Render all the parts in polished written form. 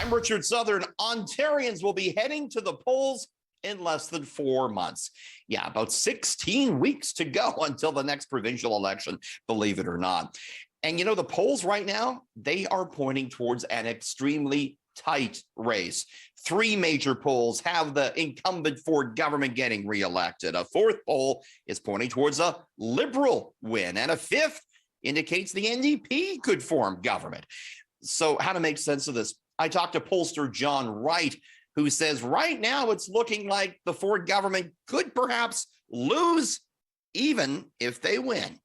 I'm Richard Southern. Ontarians will be heading to the polls in less than 4 months. Yeah, about 16 weeks to go until the next provincial election, believe it or not. And you know, the polls right now, they are pointing towards an extremely tight race. 3 major polls have the incumbent Ford government getting reelected. A 4th poll is pointing towards a Liberal win. And a 5th indicates the NDP could form government. So how to make sense of this? I talked to pollster John Wright, who says right now it's looking like the Ford government could perhaps lose even if they win.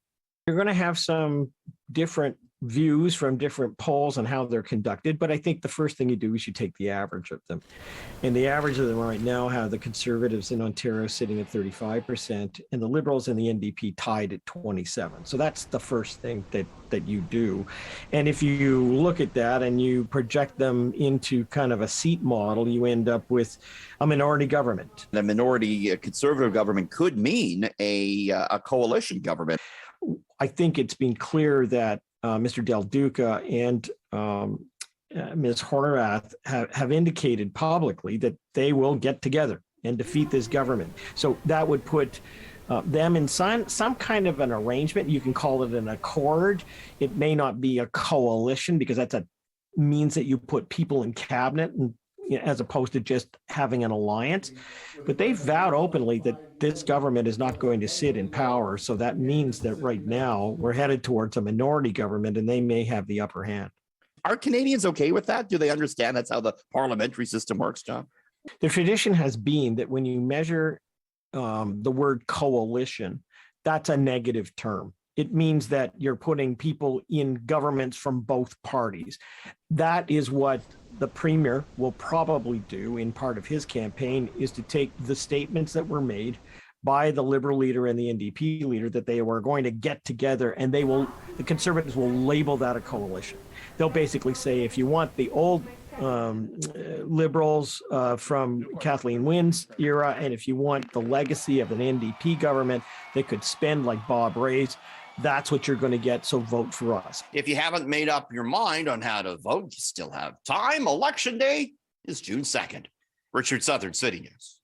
You're going to have some different views from different polls on how they're conducted, but I think the first thing you do is you take the average of them. And the average of them right now have the Conservatives in Ontario sitting at 35% and the Liberals and the NDP tied at 27%. So that's the first thing that you do. And if you look at that and you project them into kind of a seat model, you end up with a minority government. The minority Conservative government could mean a coalition government. I think it's been clear that Mr. Del Duca and Ms. Horwath have indicated publicly that they will get together and defeat this government. So that would put them in some kind of an arrangement. You can call it an accord. It may not be a coalition because means that you put people in cabinet and as opposed to just having an alliance. But they've vowed openly that this government is not going to sit in power. So that means that right now we're headed towards a minority government and they may have the upper hand. Are Canadians okay with that? Do they understand that's how the parliamentary system works, John? The tradition has been that when you measure the word coalition, that's a negative term. It means that you're putting people in governments from both parties. That is what the Premier will probably do in part of his campaign, is to take the statements that were made by the Liberal leader and the NDP leader that they were going to get together, and the Conservatives will label that a coalition. They'll basically say, if you want the old Liberals from Kathleen Wynne's era, and if you want the legacy of an NDP government that could spend like Bob Rae's, that's what you're going to get, so vote for us. If you haven't made up your mind on how to vote, you still have time. Election day is June 2nd. Richard Southern, City News.